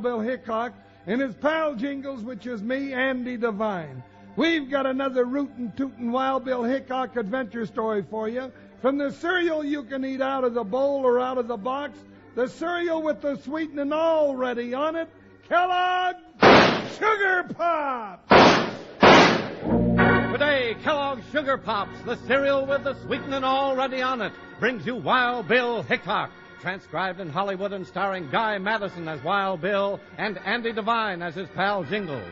Bill Hickok and his pal Jingles, which is me, Andy Devine. We've got another rootin' tootin' Wild Bill Hickok adventure story for you. From the cereal you can eat out of the bowl or out of the box, the cereal with the sweetening already on it, Kellogg's Sugar Pop! Today, Kellogg's Sugar Pops, the cereal with the sweetening already on it, brings you Wild Bill Hickok, transcribed in Hollywood and starring Guy Madison as Wild Bill and Andy Devine as his pal Jingles.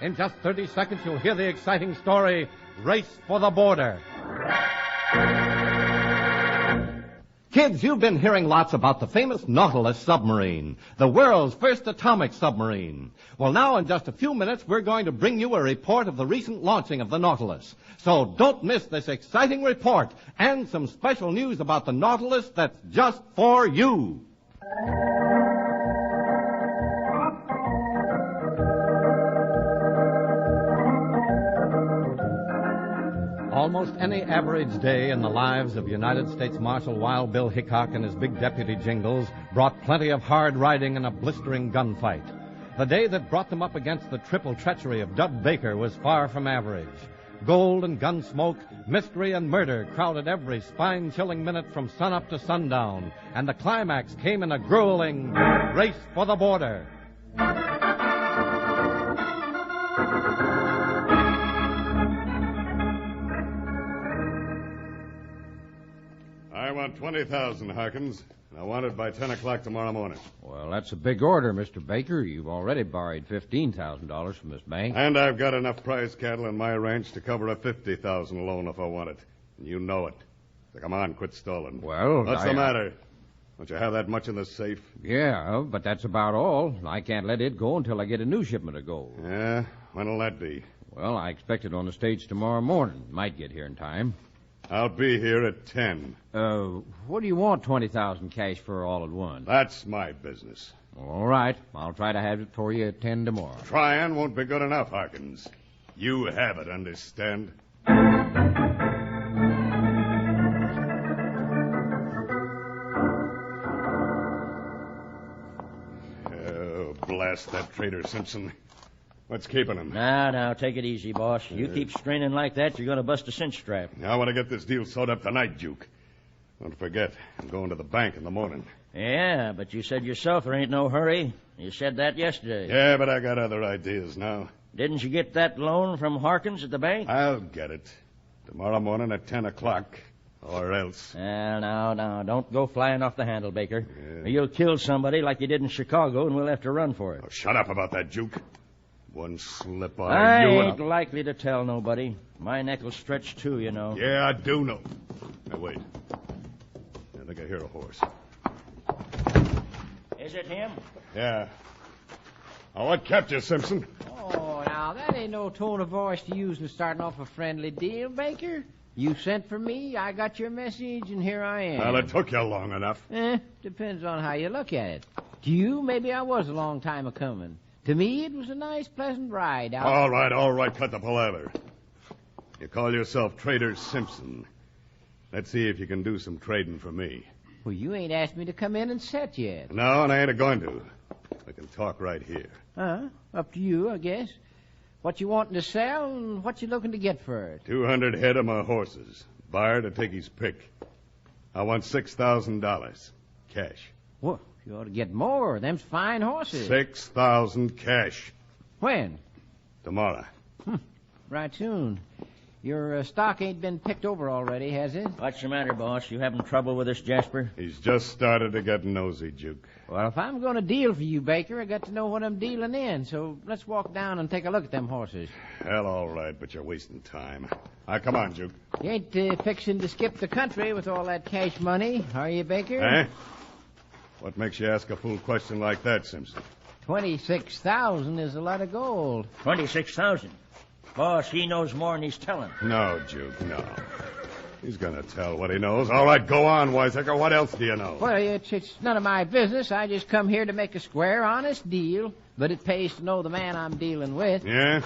In just 30 seconds, you'll hear the exciting story, Race for the Border. Kids, you've been hearing lots about the famous Nautilus submarine, the world's first atomic submarine. Well, now in just a few minutes, we're going to bring you a report of the recent launching of the Nautilus. So don't miss this exciting report and some special news about the Nautilus that's just for you. Almost any average day in the lives of United States Marshal Wild Bill Hickok and his big deputy Jingles brought plenty of hard riding and a blistering gunfight. The day that brought them up against the triple treachery of Dud Baker was far from average. Gold and gun smoke, mystery and murder crowded every spine-chilling minute from sunup to sundown, and the climax came in a grueling race for the border. I want 20,000, Harkins. I want it by 10 o'clock tomorrow morning. Well, that's a big order, Mr. Baker. You've already borrowed $15,000 from this bank. And I've got enough prize cattle in my ranch to cover a 50,000 loan if I want it. And you know it. So come on, quit stalling. Well, what's the matter? Don't you have that much in the safe? Yeah, but that's about all. I can't let it go until I get a new shipment of gold. Yeah? When'll that be? Well, I expect it on the stage tomorrow morning. Might get here in time. I'll be here at 10. What do you want 20,000 cash for all at once? That's my business. All right. I'll try to have it for you at 10 tomorrow. Trying won't be good enough, Harkins. You have it, understand? Oh, blast that traitor Simpson. What's keeping him? Now, take it easy, boss. You keep straining like that, you're going to bust a cinch strap. I want to get this deal sewed up tonight, Duke. Don't forget, I'm going to the bank in the morning. Yeah, but you said yourself there ain't no hurry. You said that yesterday. Yeah, but I got other ideas now. Didn't you get that loan from Harkins at the bank? I'll get it. Tomorrow morning at 10 o'clock. Or else. Now, don't go flying off the handle, Baker. Yeah. You'll kill somebody like you did in Chicago, and we'll have to run for it. Oh, shut up about that, Duke. One slip on I you ain't likely to tell nobody. My neck will stretch, too, you know. Yeah, I do know. Now, wait. I think I hear a horse. Is it him? Yeah. Oh, what kept you, Simpson? Oh, now, that ain't no tone of voice to use in starting off a friendly deal, Baker. You sent for me, I got your message, and here I am. Well, it took you long enough. Depends on how you look at it. To you, maybe I was a long time a-coming. To me, it was a nice, pleasant ride out. All right, cut the palaver. You call yourself Trader Simpson. Let's see if you can do some trading for me. Well, you ain't asked me to come in and set yet. No, and I ain't going to. We can talk right here. Up to you, I guess. What you wanting to sell and what you looking to get for it? 200 head of my horses. Buyer to take his pick. I want $6,000. Cash. Well, you ought to get more. Them's fine horses. 6,000 cash. When? Tomorrow. Right soon. Your stock ain't been picked over already, has it? What's the matter, boss? You having trouble with this Jasper? He's just started to get nosy, Duke. Well, if I'm going to deal for you, Baker, I got to know what I'm dealing in. So let's walk down and take a look at them horses. Hell, all right, but you're wasting time. Come on, Duke. You ain't fixing to skip the country with all that cash money, are you, Baker? Eh? What makes you ask a fool question like that, Simpson? 26,000 is a lot of gold. 26,000. Boss, he knows more than he's telling. No, Duke, no. He's going to tell what he knows. All right, go on, Wiseacre. What else do you know? Well, it's none of my business. I just come here to make a square, honest deal. But it pays to know the man I'm dealing with. Yeah?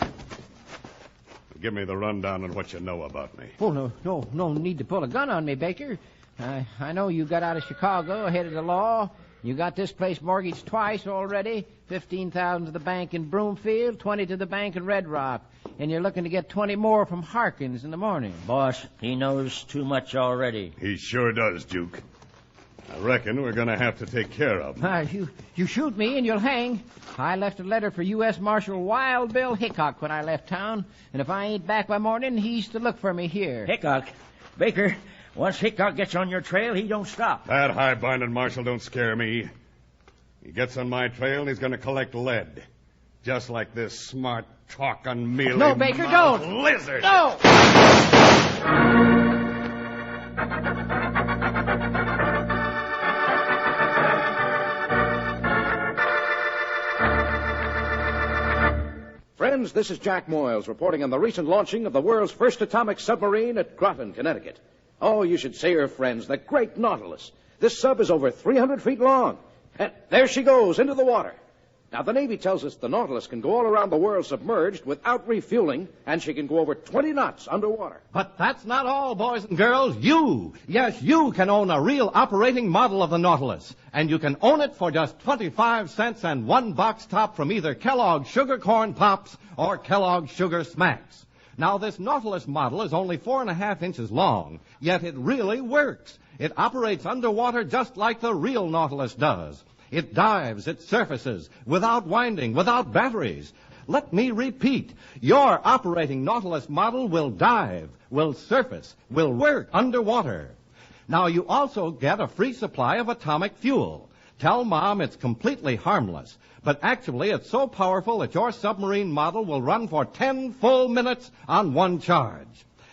Give me the rundown on what you know about me. Oh, no need to pull a gun on me, Baker. I know you got out of Chicago ahead of the law. You got this place mortgaged twice already. $15,000 to the bank in Broomfield, $20 to the bank in Red Rock. And you're looking to get 20 more from Harkins in the morning. Boss, he knows too much already. He sure does, Duke. I reckon we're going to have to take care of him. You shoot me and you'll hang. I left a letter for U.S. Marshal Wild Bill Hickok when I left town. And if I ain't back by morning, he's to look for me here. Hickok? Baker, once Hickok gets on your trail, he don't stop. That high-minded marshal don't scare me. He gets on my trail and he's going to collect lead. Just like this smart, talking, mealy... No, Baker, don't! Lizard! No! Friends, this is Jack Moyles reporting on the recent launching of the world's first atomic submarine at Groton, Connecticut. Oh, you should see her, friends, the great Nautilus. This sub is over 300 feet long. And there she goes, into the water. Now, the Navy tells us the Nautilus can go all around the world submerged without refueling, and she can go over 20 knots underwater. But that's not all, boys and girls. You can own a real operating model of the Nautilus. And you can own it for just 25 cents and one box top from either Kellogg's Sugar Corn Pops or Kellogg's Sugar Smacks. Now, this Nautilus model is only 4.5 inches long, yet it really works. It operates underwater just like the real Nautilus does. It dives, it surfaces, without winding, without batteries. Let me repeat. Your operating Nautilus model will dive, will surface, will work underwater. Now, you also get a free supply of atomic fuel. Tell Mom it's completely harmless. But actually, it's so powerful that your submarine model will run for 10 full minutes on one charge.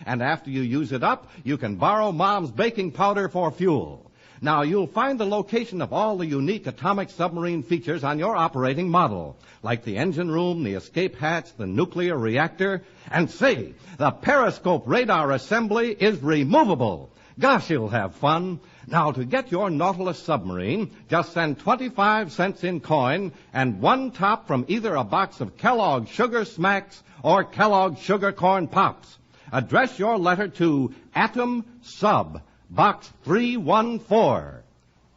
And after you use it up, you can borrow Mom's baking powder for fuel. Now, you'll find the location of all the unique atomic submarine features on your operating model, like the engine room, the escape hatch, the nuclear reactor. And say, the periscope radar assembly is removable. Gosh, you'll have fun. Now, to get your Nautilus submarine, just send 25 cents in coin and one top from either a box of Kellogg's Sugar Smacks or Kellogg's Sugar Corn Pops. Address your letter to Atom Sub, Box 314.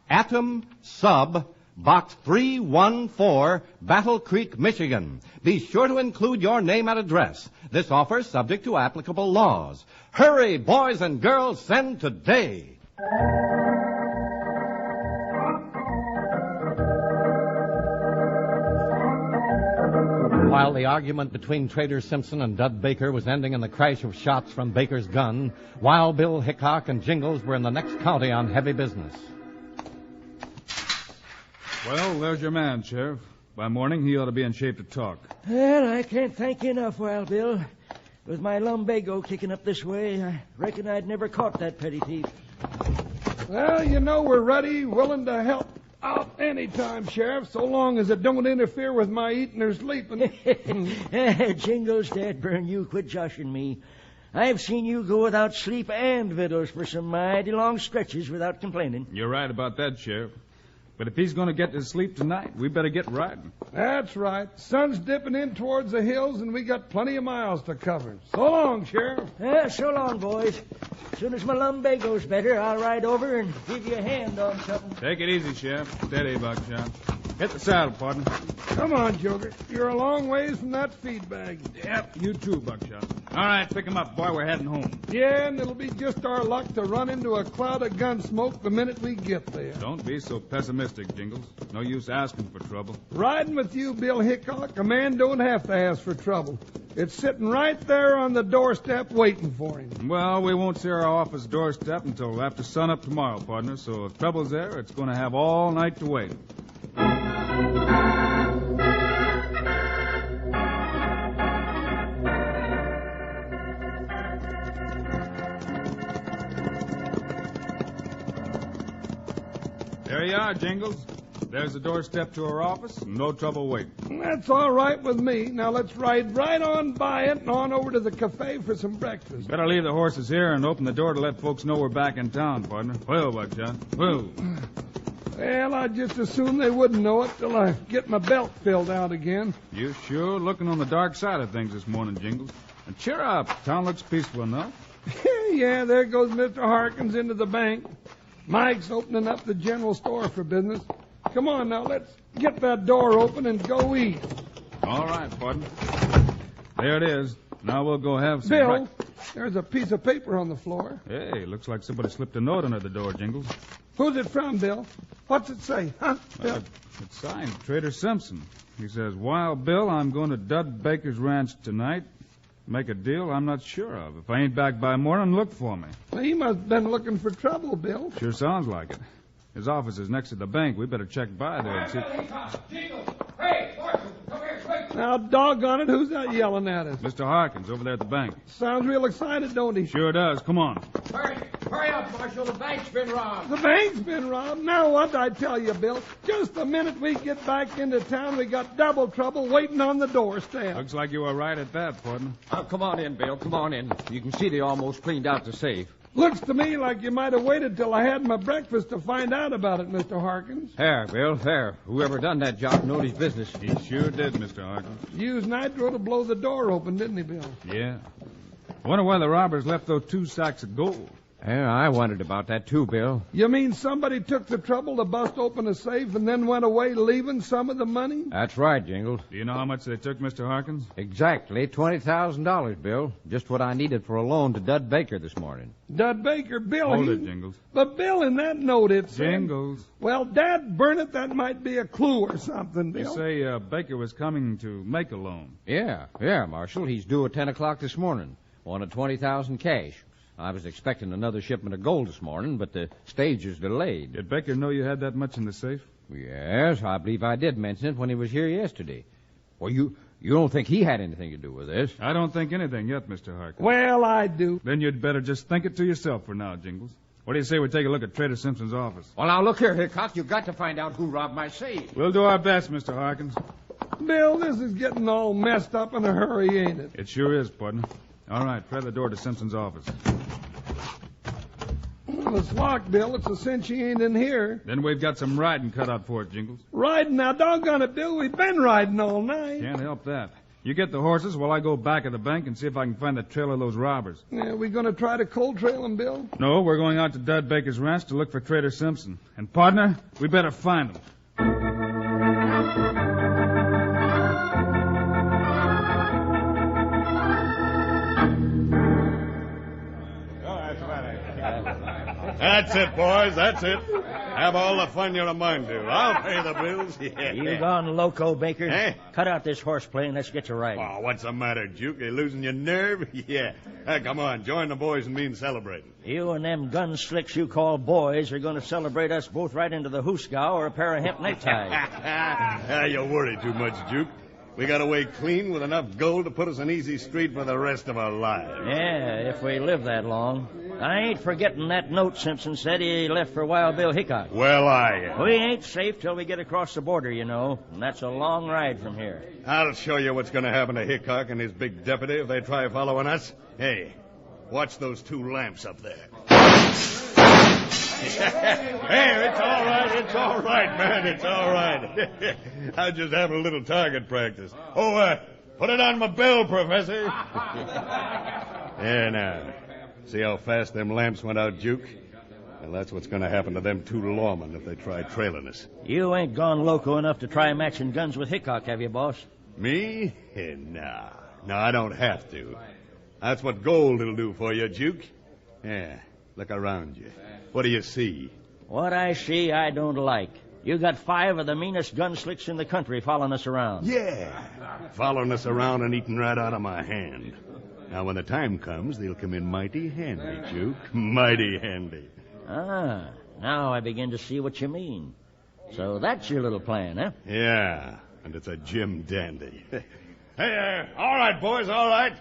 Atom Sub, Box 314, Battle Creek, Michigan. Be sure to include your name and address. This offer is subject to applicable laws. Hurry, boys and girls, send today. While the argument between Trader Simpson and Dud Baker was ending in the crash of shots from Baker's gun, Wild Bill Hickok and Jingles were in the next county on heavy business. Well, there's your man, Sheriff. By morning, he ought to be in shape to talk. Well, I can't thank you enough, Wild Bill. With my lumbago kicking up this way, I reckon I'd never caught that petty thief. Well, you know we're ready, willing to help out any time, Sheriff, so long as it don't interfere with my eating or sleeping. Jingles, Dad burn you, quit joshing me. I've seen you go without sleep and victuals for some mighty long stretches without complaining. You're right about that, Sheriff. But if he's going to get to sleep tonight, we better get riding. That's right. Sun's dipping in towards the hills, and we got plenty of miles to cover. So long, Sheriff. So long, boys. As soon as my lumbago's better, I'll ride over and give you a hand on something. Take it easy, Sheriff. Steady, Buckshot. Hit the saddle, partner. Come on, Joker. You're a long ways from that feed bag. Yep, you too, Buckshot. All right, pick him up, boy. We're heading home. Yeah, and it'll be just our luck to run into a cloud of gun smoke the minute we get there. Don't be so pessimistic, Jingles. No use asking for trouble. Riding with you, Bill Hickok, a man don't have to ask for trouble. It's sitting right there on the doorstep waiting for him. Well, we won't see our office doorstep until after sunup tomorrow, partner, so if trouble's there, it's going to have all night to wait. There you are, Jingles. There's the doorstep to our office. No trouble waiting. That's all right with me. Now let's ride right on by it and on over to the cafe for some breakfast. Better leave the horses here and open the door to let folks know we're back in town, partner. Well, Buckshot. Well. Well, I'd just assume they wouldn't know it till I get my belt filled out again. You're sure looking on the dark side of things this morning, Jingles. And cheer up. Town looks peaceful enough. Yeah, there goes Mr. Harkins into the bank. Mike's opening up the general store for business. Come on now, let's get that door open and go eat. All right, partner. There it is. Now we'll go have some Bill, there's a piece of paper on the floor. Hey, looks like somebody slipped a note under the door, Jingles. Who's it from, Bill? What's it say, huh, Bill? It's signed Trader Simpson. He says, Wild Bill, I'm going to Dud Baker's ranch tonight. Make a deal I'm not sure of. If I ain't back by morning, look for me. Well, he must have been looking for trouble, Bill. Sure sounds like it. His office is next to the bank. We better check by there and see. Hey, Marshal, come here quick. Now, doggone it, who's that yelling at us? Mr. Harkins over there at the bank. Sounds real excited, don't he? Sure does. Come on. Hurry up, Marshal. The bank's been robbed. The bank's been robbed. Now, what'd I tell you, Bill? Just the minute we get back into town, we got double trouble waiting on the doorstep. Looks like you were right at that, partner. Come on in, Bill. Come on in. You can see they almost cleaned out the safe. Looks to me like you might have waited till I had my breakfast to find out about it, Mr. Harkins. There, Bill, there. Whoever done that job knowed his business. He sure did, Mr. Harkins. Used nitro to blow the door open, didn't he, Bill? Yeah. Wonder why the robbers left those 2 sacks of gold. Yeah, I wondered about that too, Bill. You mean somebody took the trouble to bust open a safe and then went away leaving some of the money? That's right, Jingles. Do you know how much they took, Mr. Harkins? Exactly $20,000, Bill. Just what I needed for a loan to Dud Baker this morning. Dud Baker, Bill. Hold it, Jingles. But Bill, in that note, it said... Jingles. Well, Dad, burn it, that might be a clue or something, Bill. You say Baker was coming to make a loan. Yeah, Marshal. He's due at 10 o'clock this morning. Wanted $20,000 cash. I was expecting another shipment of gold this morning, but the stage is delayed. Did Baker know you had that much in the safe? Yes, I believe I did mention it when he was here yesterday. Well, you don't think he had anything to do with this? I don't think anything yet, Mr. Harkins. Well, I do. Then you'd better just think it to yourself for now, Jingles. What do you say we take a look at Trader Simpson's office? Well, now, look here, Hickok. You've got to find out who robbed my safe. We'll do our best, Mr. Harkins. Bill, this is getting all messed up in a hurry, ain't it? It sure is, partner. All right, try the door to Simpson's office. Well, it's locked, Bill. It's a cinch he ain't in here. Then we've got some riding cut out for it, Jingles. Riding? Now, doggone it, Bill. We've been riding all night. Can't help that. You get the horses while I go back at the bank and see if I can find the trail of those robbers. Yeah, we going to try to cold trail him, Bill? No, we're going out to Dud Baker's ranch to look for Trader Simpson. And, partner, we better find him. That's it, boys. That's it. Have all the fun you're a mind to. I'll pay the bills. Yeah. You gone loco, Baker? Eh? Cut out this horseplay and let's get you riding. Oh, what's the matter, Duke? You losing your nerve? Yeah. Come on, join the boys and me in celebrating. You and them gun slicks you call boys are going to celebrate us both right into the hoosegow or a pair of hemp neckties. You worry too much, Duke. We got away clean with enough gold to put us in easy street for the rest of our lives. Yeah, if we live that long. I ain't forgetting that note Simpson said he left for Wild Bill Hickok. Well, I am. We ain't safe till we get across the border, you know, and that's a long ride from here. I'll show you what's going to happen to Hickok and his big deputy if they try following us. Hey, watch those 2 lamps up there. Hey, it's all right, man, it's all right. I was just having a little target practice. Oh, put it on my bell, Professor. There now. See how fast them lamps went out, Duke? Well, that's what's going to happen to them 2 lawmen if they try trailing us. You ain't gone loco enough to try matching guns with Hickok, have you, boss? Me? No, I don't have to. That's what gold will do for you, Duke. Yeah, look around you. What do you see? What I see, I don't like. You got 5 of the meanest gun slicks in the country following us around. Yeah, following us around and eating right out of my hand. Now, when the time comes, they'll come in mighty handy, Duke. Mighty handy. Ah, now I begin to see what you mean. So that's your little plan, huh? Yeah, and it's a Jim Dandy. Hey, all right, boys, all right.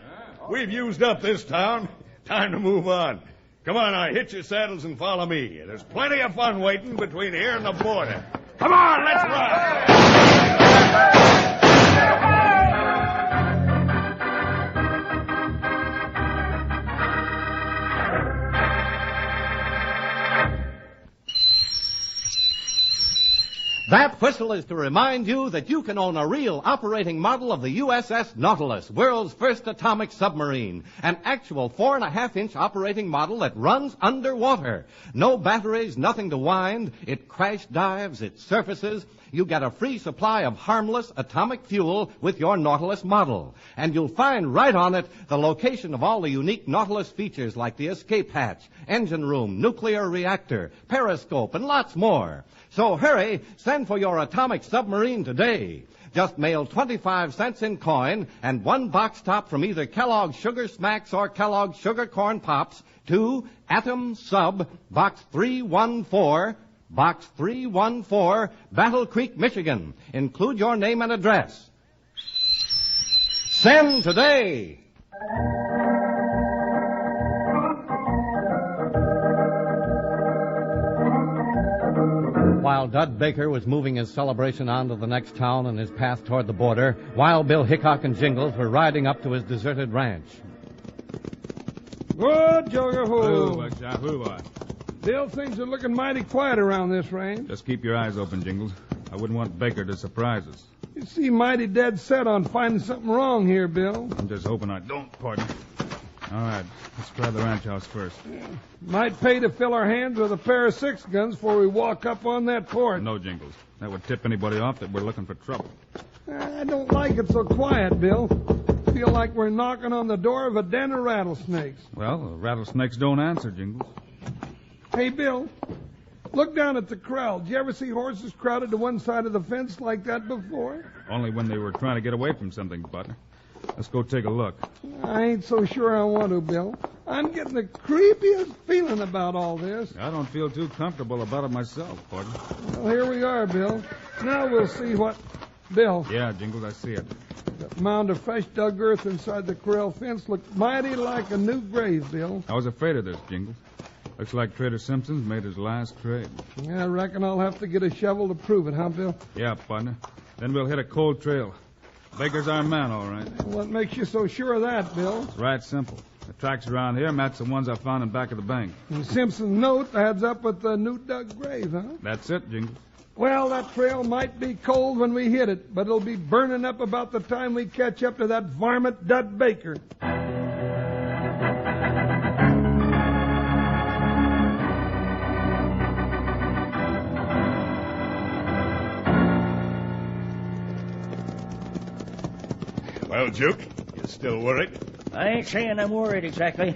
We've used up this town. Time to move on. Come on, now, hitch your saddles and follow me. There's plenty of fun waiting between here and the border. Come on, let's ride. That whistle is to remind you that you can own a real operating model of the USS Nautilus, world's first atomic submarine. An actual 4.5-inch operating model that runs underwater. No batteries, nothing to wind. It crash dives, it surfaces. You get a free supply of harmless atomic fuel with your Nautilus model. And you'll find right on it the location of all the unique Nautilus features like the escape hatch, engine room, nuclear reactor, periscope, and lots more. So hurry, send for your atomic submarine today. Just mail 25 cents in coin and one box top from either Kellogg's Sugar Smacks or Kellogg's Sugar Corn Pops to Atom Sub, Box 314, Box 314, Battle Creek, Michigan. Include your name and address. Send today. While Dud Baker was moving his celebration on to the next town on his path toward the border, Wild Bill Hickok and Jingles were riding up to his deserted ranch. Good, Joker, Who, Buckshot, who, boy? Bill, things are looking mighty quiet around this range. Just keep your eyes open, Jingles. I wouldn't want Baker to surprise us. You seem mighty dead set on finding something wrong here, Bill. I'm just hoping I don't, partner. All right, let's try the ranch house first. Might pay to fill our hands with a pair of 6 guns before we walk up on that porch. No, Jingles. That would tip anybody off that we're looking for trouble. I don't like it so quiet, Bill. Feel like we're knocking on the door of a den of rattlesnakes. Well, the rattlesnakes don't answer, Jingles. Hey, Bill, look down at the corral. Did you ever see horses crowded to one side of the fence like that before? Only when they were trying to get away from something, partner. Let's go take a look. I ain't so sure I want to, Bill. I'm getting the creepiest feeling about all this. I don't feel too comfortable about it myself, partner. Well, here we are, Bill. Now we'll see what... Bill. Yeah, Jingles, I see it. That mound of fresh dug earth inside the corral fence looked mighty like a new grave, Bill. I was afraid of this, Jingles. Looks like Trader Simpson's made his last trade. Yeah, I reckon I'll have to get a shovel to prove it, huh, Bill? Yeah, partner. Then we'll hit a cold trail. Baker's our man, all right. What makes you so sure of that, Bill? It's right simple. The tracks around here match the ones I found in back of the bank. And Simpson's note adds up with the new dug grave, huh? That's it, Jingles. Well, that trail might be cold when we hit it, but it'll be burning up about the time we catch up to that varmint Dud Baker. Well, Juke, you still worried? I ain't saying I'm worried exactly,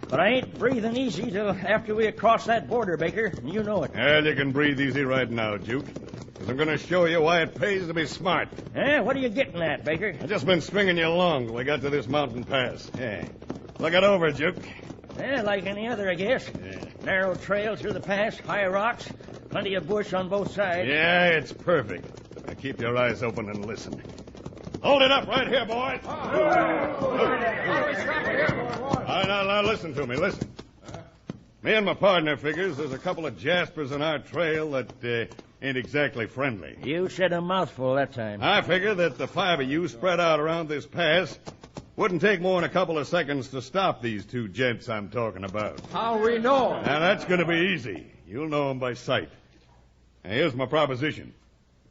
but I ain't breathing easy till after we cross that border, Baker, and you know it. Well, you can breathe easy right now, Juke, because I'm going to show you why it pays to be smart. What are you getting at, Baker? I've just been stringing you along till we got to this mountain pass. Yeah. Look it over, Juke. Like any other, I guess. Yeah. Narrow trail through the pass, high rocks, plenty of bush on both sides. Yeah, it's perfect. Now keep your eyes open and listen. Hold it up right here, boys. All right, now listen to me, listen. Me and my partner figures there's a couple of jaspers in our trail that ain't exactly friendly. You said a mouthful that time. I figure that the 5 of you spread out around this pass wouldn't take more than a couple of seconds to stop these 2 gents I'm talking about. How we know? Now, that's going to be easy. You'll know them by sight. Now, here's my proposition.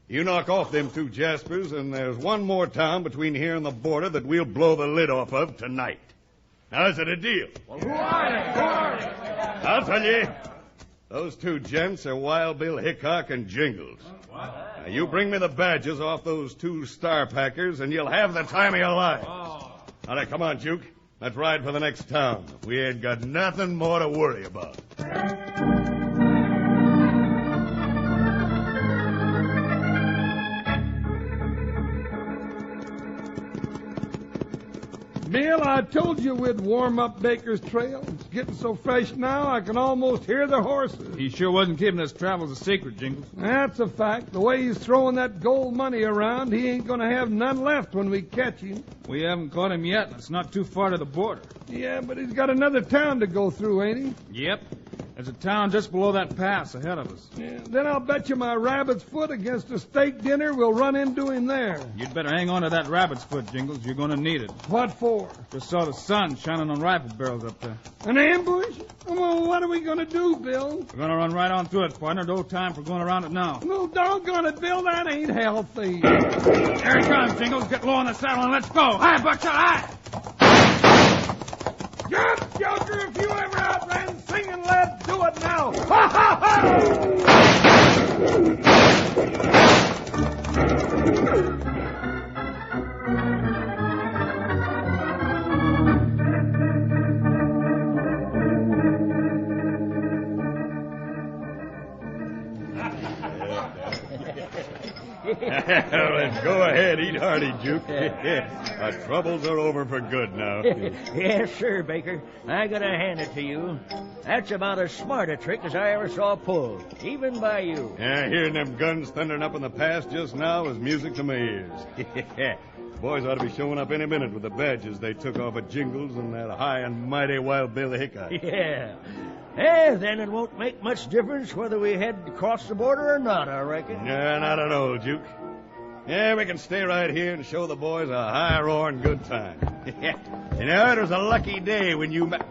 You knock off them 2 jaspers, and there's one more town between here and the border that we'll blow the lid off of tonight. Now, is it a deal? Well, who are they? I'll tell you. Those 2 gents are Wild Bill Hickok and Jingles. Now, you bring me the badges off those 2 star packers, and you'll have the time of your life. All right, come on, Juke. Let's ride for the next town. We ain't got nothing more to worry about. Bill, I told you we'd warm up Baker's trail. It's getting so fresh now I can almost hear the horses. He sure wasn't keeping his travels a secret, Jingles. That's a fact. The way he's throwing that gold money around, he ain't going to have none left when we catch him. We haven't caught him yet, and it's not too far to the border. Yeah, but he's got another town to go through, ain't he? Yep. There's a town just below that pass ahead of us. Yeah, then I'll bet you my rabbit's foot against a steak dinner we'll run into him there. You'd better hang on to that rabbit's foot, Jingles. You're going to need it. What for? Just saw the sun shining on rifle barrels up there. An ambush? Well, what are we going to do, Bill? We're going to run right on through it, partner. No time for going around it now. No, doggone it, Bill. That ain't healthy. There he comes, Jingles. Get low on the saddle and let's go. Hi, Buckshot, hi! Jump, Joker, if you ever outran singing, let's do it now. Ha, ha, ha! Let's go ahead, eat hearty, Juke. Our troubles are over for good now. Yes, sir, Baker. I gotta hand it to you. That's about as smart a trick as I ever saw pulled, even by you. Yeah, hearing them guns thundering up in the pass just now is music to my ears. Boys ought to be showing up any minute with the badges they took off of Jingles and that high and mighty Wild Bill Hickok. Yeah. Then it won't make much difference whether we head across the border or not, I reckon. Yeah, not at all, Juke. Yeah, we can stay right here and show the boys a high-roaring good time. You know, it was a lucky day when you met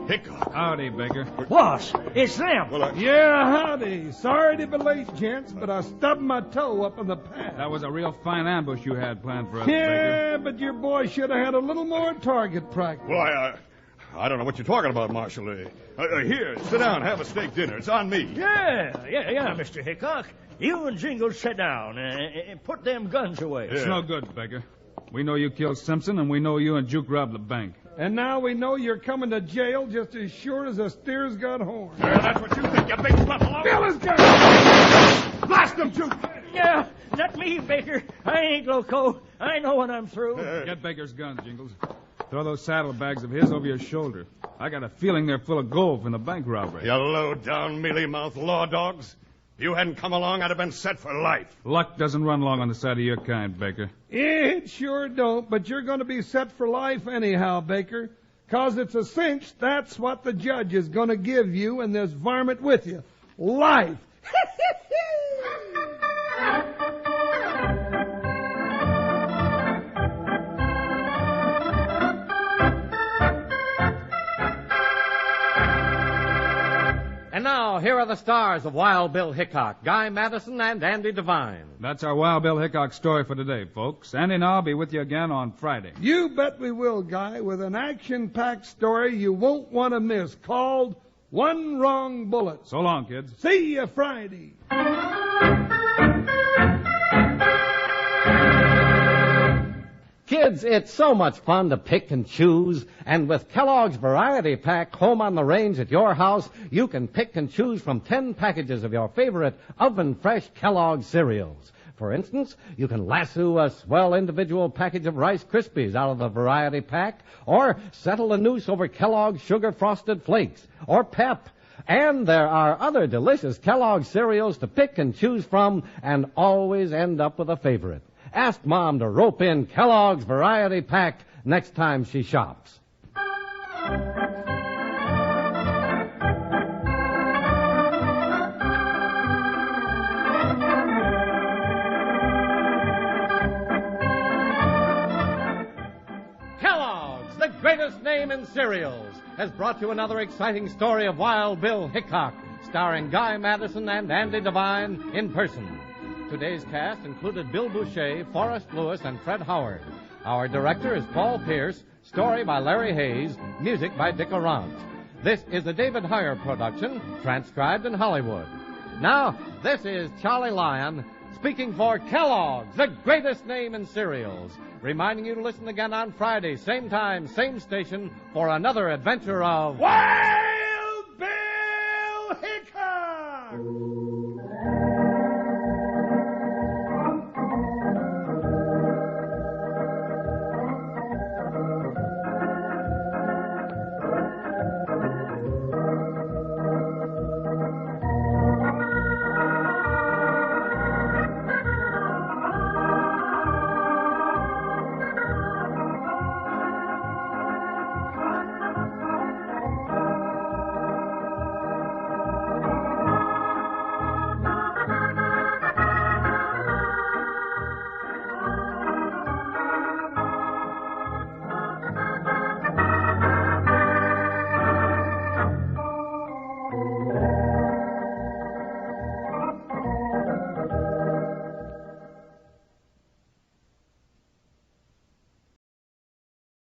Hickok. Howdy, Baker. Boss, it's them. Well, Yeah, howdy. Sorry to be late, gents, but I stubbed my toe up in the path. That was a real fine ambush you had planned for us, Baker. Yeah, but your boy should have had a little more target practice. well, I don't know what you're talking about, Marshal. Here, sit down, have a steak dinner. It's on me. Yeah, Mr. Hickok. You and Jingles sit down and put them guns away. It's no good, Baker. We know you killed Simpson, and we know you and Juke robbed the bank. And now we know you're coming to jail just as sure as a steer's got horns. That's what you think, you big buffalo. Bill is dead! Blast him, Juke! Yeah, not me, Baker. I ain't loco. I know when I'm through. Get Baker's guns, Jingles. Throw those saddlebags of his over your shoulder. I got a feeling they're full of gold from the bank robbery. You low-down, mealy-mouthed law dogs. If you hadn't come along, I'd have been set for life. Luck doesn't run long on the side of your kind, Baker. It sure don't, but you're going to be set for life anyhow, Baker. 'Cause it's a cinch, that's what the judge is going to give you and this varmint with you. Life. And now, here are the stars of Wild Bill Hickok, Guy Madison and Andy Devine. That's our Wild Bill Hickok story for today, folks. Andy and I'll be with you again on Friday. You bet we will, Guy, with an action-packed story you won't want to miss called One Wrong Bullet. So long, kids. See you Friday. Kids, it's so much fun to pick and choose. And with Kellogg's Variety Pack home on the range at your house, you can pick and choose from 10 packages of your favorite oven-fresh Kellogg's cereals. For instance, you can lasso a swell individual package of Rice Krispies out of the Variety Pack, or settle a noose over Kellogg's Sugar Frosted Flakes, or Pep. And there are other delicious Kellogg's cereals to pick and choose from, and always end up with a favorite. Ask Mom to rope in Kellogg's Variety Pack next time she shops. Kellogg's, the greatest name in cereals, has brought you another exciting story of Wild Bill Hickok, starring Guy Madison and Andy Devine in person. Today's cast included Bill Boucher, Forrest Lewis, and Fred Howard. Our director is Paul Pierce, story by Larry Hayes, music by Dick Arant. This is a David Heyer production, transcribed in Hollywood. Now, this is Charlie Lyon, speaking for Kellogg's, the greatest name in cereals, reminding you to listen again on Friday, same time, same station, for another adventure of Wild Bill Hickok!